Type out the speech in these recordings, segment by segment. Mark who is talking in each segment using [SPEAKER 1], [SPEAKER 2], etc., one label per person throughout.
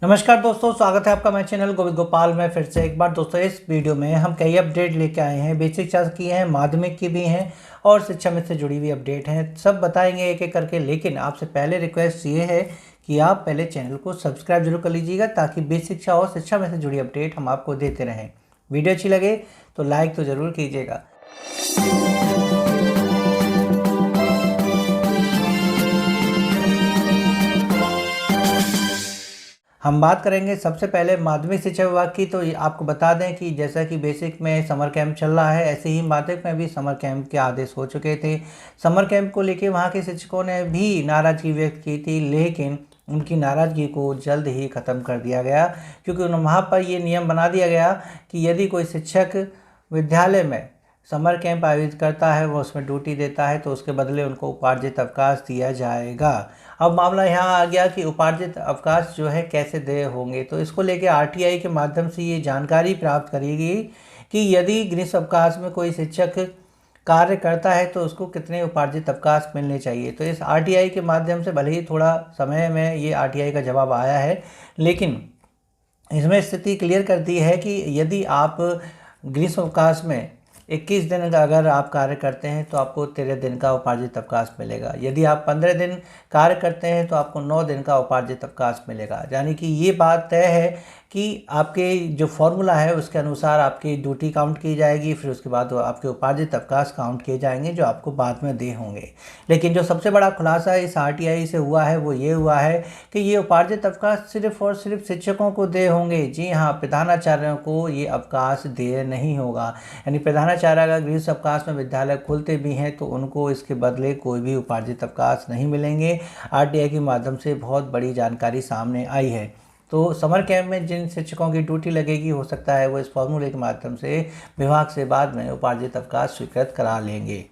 [SPEAKER 1] नमस्कार दोस्तों, स्वागत है आपका मेरे चैनल गोविंद गोपाल में फिर से एक बार। दोस्तों इस वीडियो में हम कई अपडेट लेके आए हैं, बेसिक शिक्षा की हैं, माध्यमिक की भी हैं और शिक्षा मित्र से जुड़ी हुई अपडेट हैं। सब बताएंगे एक एक करके, लेकिन आपसे पहले रिक्वेस्ट ये है कि आप पहले चैनल को सब्सक्राइब जरूर कर लीजिएगा ताकि बेसिक शिक्षा और शिक्षा मित्र से जुड़ी अपडेट हम आपको देते रहें। वीडियो अच्छी लगे तो लाइक तो ज़रूर कीजिएगा। हम बात करेंगे सबसे पहले माध्यमिक शिक्षा विभाग की। तो आपको बता दें कि जैसा कि बेसिक में समर कैंप चल रहा है, ऐसे ही माध्यमिक में भी समर कैंप के आदेश हो चुके थे। समर कैंप को लेकर वहाँ के शिक्षकों ने भी नाराज़गी व्यक्त की थी, लेकिन उनकी नाराज़गी को जल्द ही ख़त्म कर दिया गया, क्योंकि वहाँ पर ये नियम बना दिया गया कि यदि कोई शिक्षक विद्यालय में समर कैंप आयोजित करता है, वो उसमें ड्यूटी देता है, तो उसके बदले उनको उपार्जित अवकाश दिया जाएगा। अब मामला यहाँ आ गया कि उपार्जित अवकाश जो है कैसे देय होंगे। तो इसको लेके आरटीआई के माध्यम से ये जानकारी प्राप्त करी गई कि यदि ग्रीष्म अवकाश में कोई शिक्षक कार्य करता है तो उसको कितने उपार्जित अवकाश मिलने चाहिए। तो इस आरटीआई के माध्यम से भले ही थोड़ा समय में ये आरटीआई का जवाब आया है, लेकिन इसमें स्थिति क्लियर कर दी है कि यदि आप ग्रीष्म अवकाश में 21 दिन का अगर आप कार्य करते हैं तो आपको 13 दिन का उपार्जित अवकाश मिलेगा। यदि आप 15 दिन कार्य करते हैं तो आपको 9 दिन का उपार्जित अवकाश मिलेगा। यानी कि ये बात तय है कि आपके जो फॉर्मूला है उसके अनुसार आपकी ड्यूटी काउंट की जाएगी, फिर उसके बाद आपके उपार्जित अवकाश काउंट किए जाएंगे जो आपको बाद में दे होंगे। लेकिन जो सबसे बड़ा खुलासा इस आरटीआई से हुआ है वो ये हुआ है कि ये उपार्जित अवकाश सिर्फ और सिर्फ शिक्षकों को दे होंगे। जी हाँ, प्रधानाचार्यों को ये अवकाश देय नहीं होगा। यानी प्रधानाचार्य अगर ग्रीष्म अवकाश में विद्यालय खोलते भी हैं तो उनको इसके बदले कोई भी उपार्जित अवकाश नहीं मिलेंगे। आरटीआई के माध्यम से बहुत बड़ी जानकारी सामने आई है। तो समर कैंप में जिन शिक्षकों की ड्यूटी लगेगी, हो सकता है वो इस फॉर्मूले के माध्यम से विभाग से बाद में उपार्जित अवकाश स्वीकृत करा लेंगे।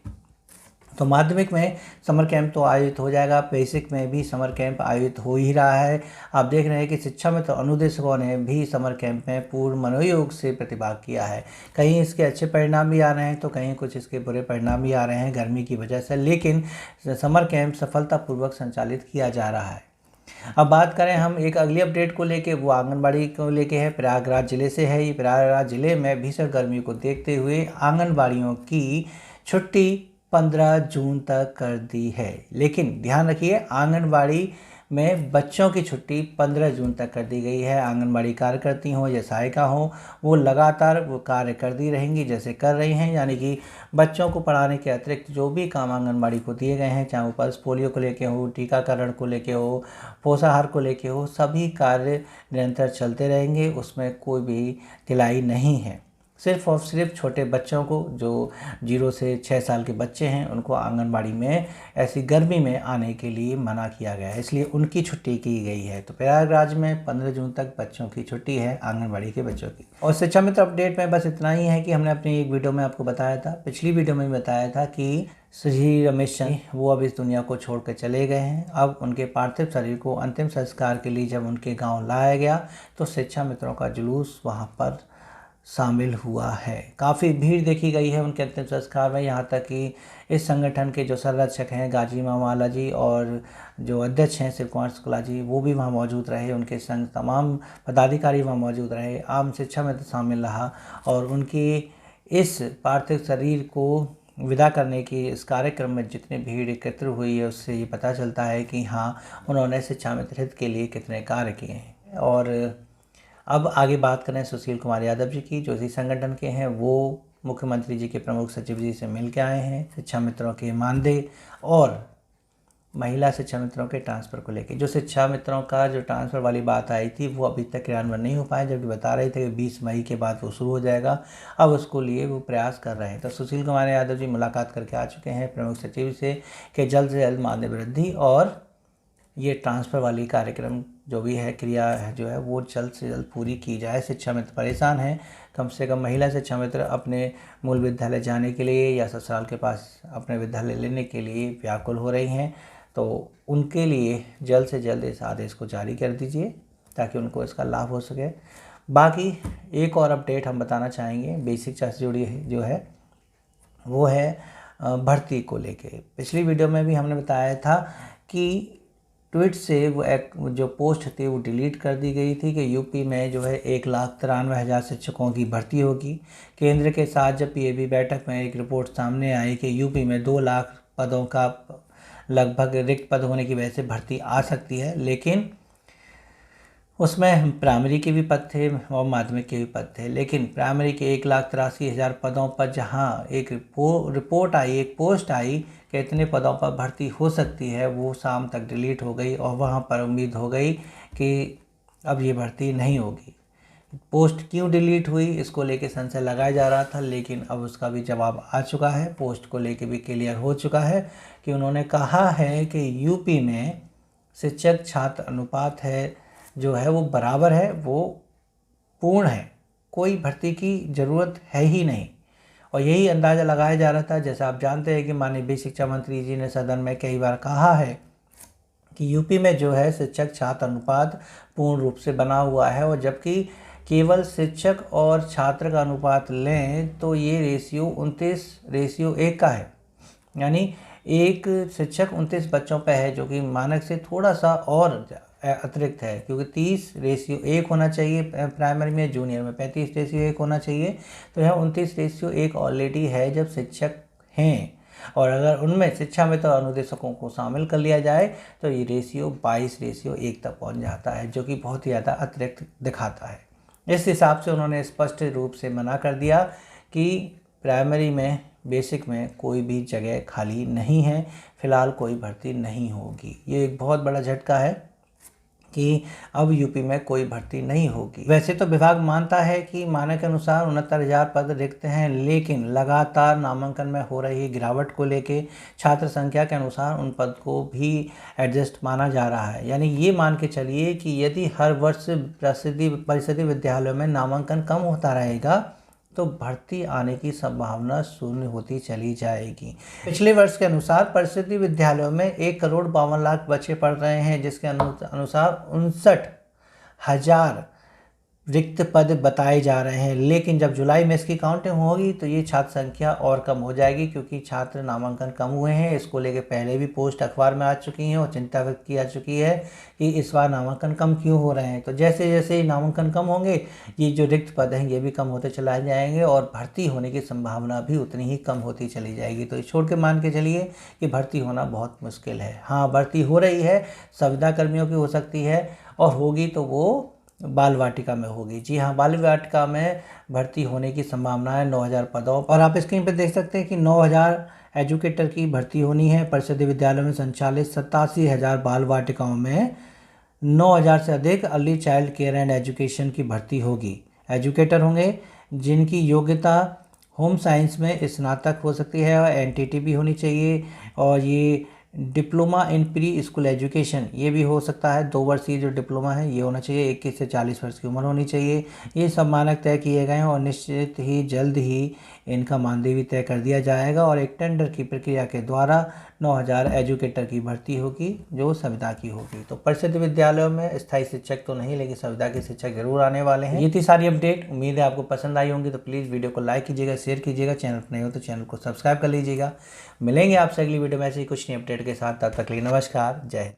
[SPEAKER 1] तो माध्यमिक में समर कैंप तो आयोजित हो जाएगा, बेसिक में भी समर कैंप आयोजित हो ही रहा है। आप देख रहे हैं कि शिक्षा मित्र अनुदेशकों ने भी समर कैंप में पूर्ण मनोयोग से प्रतिभाग किया है। कहीं इसके अच्छे परिणाम भी आ रहे हैं तो कहीं कुछ इसके बुरे परिणाम भी आ रहे हैं गर्मी की वजह से, लेकिन समर कैंप सफलतापूर्वक संचालित किया जा रहा है। अब बात करें हम एक अगली अपडेट को लेके, वो आंगनबाड़ी को लेके है। प्रयागराज जिले से है। ये प्रयागराज जिले में भीषण गर्मी को देखते हुए आंगनबाड़ियों की छुट्टी 15 जून तक कर दी है। लेकिन ध्यान रखिए, आंगनबाड़ी में बच्चों की छुट्टी 15 जून तक कर दी गई है। आंगनबाड़ी कार्यकर्ती हों या सहायिका हों, वो लगातार वो कार्य करती रहेंगी जैसे कर रही हैं। यानी कि बच्चों को पढ़ाने के अतिरिक्त जो भी काम आंगनबाड़ी को दिए गए हैं, चाहे वो पल्स पोलियो को लेके हो, टीकाकरण को लेके हो, पोषाहार को लेके हो, सभी कार्य निरंतर चलते रहेंगे। उसमें कोई भी ढिलाई नहीं है। सिर्फ और सिर्फ छोटे बच्चों को, जो 0 से 6 साल के बच्चे हैं, उनको आंगनबाड़ी में ऐसी गर्मी में आने के लिए मना किया गया है, इसलिए उनकी छुट्टी की गई है। तो प्रयागराज में 15 जून तक बच्चों की छुट्टी है, आंगनबाड़ी के बच्चों की। और शिक्षा मित्र अपडेट में बस इतना ही है कि हमने अपनी एक वीडियो में आपको बताया था, पिछली वीडियो में बताया था कि श्री रमेश चंद वो अब इस दुनिया को छोड़ कर चले गए हैं। अब उनके पार्थिव शरीर को अंतिम संस्कार के लिए जब उनके गाँव लाया गया तो शिक्षा मित्रों का जुलूस वहाँ पर शामिल हुआ है। काफ़ी भीड़ देखी गई है उनके अंतिम संस्कार में। यहाँ तक कि इस संगठन के जो संरक्षक हैं गाजी मामाला जी और जो अध्यक्ष हैं शिव कुमार शुक्ला जी, वो भी वहाँ मौजूद रहे। उनके संग तमाम पदाधिकारी वहाँ मौजूद रहे। आम शिक्षा में तो शामिल रहा और उनकी इस पार्थिव शरीर को विदा करने की इस कार्यक्रम में जितनी भीड़ एकत्र हुई है, उससे ये पता चलता है कि हाँ, उन्होंने शिक्षा मित्र हित के लिए कितने कार्य किए हैं। और अब आगे बात करें सुशील कुमार यादव जी की, जो इसी संगठन के हैं। वो मुख्यमंत्री जी के प्रमुख सचिव जी से मिल के आए हैं शिक्षा मित्रों के मानदेय और महिला शिक्षा मित्रों के ट्रांसफ़र को लेकर। जो शिक्षा मित्रों का जो ट्रांसफ़र वाली बात आई थी वो अभी तक क्रियान्वयन नहीं हो पाया, जबकि बता रहे थे कि 20 मई के बाद वो शुरू हो जाएगा। अब उसको लिए वो प्रयास कर रहे हैं। तो सुशील कुमार यादव जी मुलाकात करके आ चुके हैं प्रमुख सचिव से कि जल्द से जल्द मानदेय वृद्धि और ये ट्रांसफ़र वाली कार्यक्रम जो भी है, क्रिया है जो है, वो जल्द से जल्द पूरी की जाए। शिक्षा मित्र परेशान हैं। कम से कम महिला शिक्षा मित्र अपने मूल विद्यालय जाने के लिए या ससुराल के पास अपने विद्यालय लेने के लिए व्याकुल हो रही हैं। तो उनके लिए जल्द से जल्द इस आदेश को जारी कर दीजिए ताकि उनको इसका लाभ हो सके। बाकी एक और अपडेट हम बताना चाहेंगे बेसिक शिक्षा से जुड़ी जो है, वो है भर्ती को लेके। पिछली वीडियो में भी हमने बताया था कि ट्वीट से वो एक जो पोस्ट थी वो डिलीट कर दी गई थी कि यूपी में जो है 1,93,000 शिक्षकों की भर्ती होगी। केंद्र के साथ जब पीएबी बैठक में एक रिपोर्ट सामने आई कि यूपी में 2 लाख पदों का लगभग रिक्त पद होने की वजह से भर्ती आ सकती है, लेकिन उसमें प्राइमरी के भी पद थे और माध्यमिक के भी पद थे। लेकिन प्राइमरी के 1,83,000 पदों पर जहां एक रिपोर्ट आई, एक पोस्ट आई कि इतने पदों पर भर्ती हो सकती है, वो शाम तक डिलीट हो गई और वहां पर उम्मीद हो गई कि अब ये भर्ती नहीं होगी। पोस्ट क्यों डिलीट हुई इसको लेके संशय लगाया जा रहा था, लेकिन अब उसका भी जवाब आ चुका है। पोस्ट को लेके भी क्लियर हो चुका है कि उन्होंने कहा है कि यूपी में शिक्षक छात्र अनुपात है जो है वो बराबर है, वो पूर्ण है, कोई भर्ती की ज़रूरत है ही नहीं। और यही अंदाज़ा लगाया जा रहा था। जैसा आप जानते हैं कि माननीय शिक्षा मंत्री जी ने सदन में कई बार कहा है कि यूपी में जो है शिक्षक छात्र अनुपात पूर्ण रूप से बना हुआ है, और जबकि केवल शिक्षक और छात्र का अनुपात लें तो ये रेशियो 29:1 का है, यानी एक शिक्षक 29 बच्चों पे है, जो कि मानक से थोड़ा सा और अतिरिक्त है, क्योंकि 30:1 होना चाहिए प्राइमरी में, जूनियर में 35:1 होना चाहिए। तो यहाँ 29:1 ऑलरेडी है जब शिक्षक हैं, और अगर उनमें शिक्षा में तो अनुदेशकों को शामिल कर लिया जाए तो ये रेशियो 22:1 तक पहुँच जाता है, जो कि बहुत ही ज़्यादा अतिरिक्त दिखाता है। इस हिसाब से उन्होंने स्पष्ट रूप से मना कर दिया कि प्राइमरी में, बेसिक में कोई भी जगह खाली नहीं है, फ़िलहाल कोई भर्ती नहीं होगी। ये एक बहुत बड़ा झटका है कि अब यूपी में कोई भर्ती नहीं होगी। वैसे तो विभाग मानता है कि मानक के अनुसार 69,000 पद रिक्त हैं, लेकिन लगातार नामांकन में हो रही गिरावट को लेके छात्र संख्या के अनुसार उन पद को भी एडजस्ट माना जा रहा है। यानी ये मान के चलिए कि यदि हर वर्ष परिषदीय विद्यालयों में नामांकन कम होता रहेगा तो भर्ती आने की संभावना शून्य होती चली जाएगी। पिछले वर्ष के अनुसार परिषदीय विद्यालयों में 1,52,00,000 बच्चे पढ़ रहे हैं, जिसके अनुसार 59,000 रिक्त पद बताए जा रहे हैं। लेकिन जब जुलाई में इसकी काउंटिंग होगी तो ये छात्र संख्या और कम हो जाएगी, क्योंकि छात्र नामांकन कम हुए हैं। इसको लेके पहले भी पोस्ट अखबार में आ चुकी हैं और चिंता व्यक्त की जा चुकी है कि इस बार नामांकन कम क्यों हो रहे हैं। तो जैसे जैसे नामांकन कम होंगे, ये जो रिक्त पद हैं ये भी कम होते चलाए जाएंगे और भर्ती होने की संभावना भी उतनी ही कम होती चली जाएगी। तो इस छोड़ के मान के चलिए कि भर्ती होना बहुत मुश्किल है। हाँ, भर्ती हो रही है, संविदा कर्मियों की हो सकती है, और होगी तो वो बाल वाटिका में होगी। जी हाँ, बाल वाटिका में भर्ती होने की संभावना है 9,000 पदों। और आप स्क्रीन पर देख सकते हैं कि 9,000 एजुकेटर की भर्ती होनी है। परिषदीय विद्यालयों में संचालित 87,000 बाल वाटिकाओं में 9,000 से अधिक early child care and education की भर्ती होगी। एजुकेटर होंगे जिनकी योग्यता होम साइंस में स्नातक हो सकती है और एनटीटी भी होनी चाहिए, और ये diploma in pre school education ये भी हो सकता है। 2 वर्षीय जो डिप्लोमा है ये होना चाहिए। 21 से 40 वर्ष की उम्र होनी चाहिए। ये सब मानक तय किए गए हैं और निश्चित ही जल्द ही इनका मानदेय भी तय कर दिया जाएगा, और एक टेंडर की प्रक्रिया के द्वारा 9,000 एजुकेटर की भर्ती होगी जो संविदा की होगी। तो परिषदीय विद्यालयों में स्थायी शिक्षक तो नहीं, लेकिन संविदा के शिक्षक जरूर आने वाले हैं। ये थी सारी अपडेट। उम्मीद है आपको पसंद आई होंगी। तो प्लीज़ वीडियो को लाइक कीजिएगा, शेयर कीजिएगा। चैनल पर नए हो तो चैनल को सब्सक्राइब कर लीजिएगा। मिलेंगे आपसे अगली वीडियो में ऐसे ही कुछ नई अपडेट के साथ। तब तक के लिए नमस्कार, जय हिंद।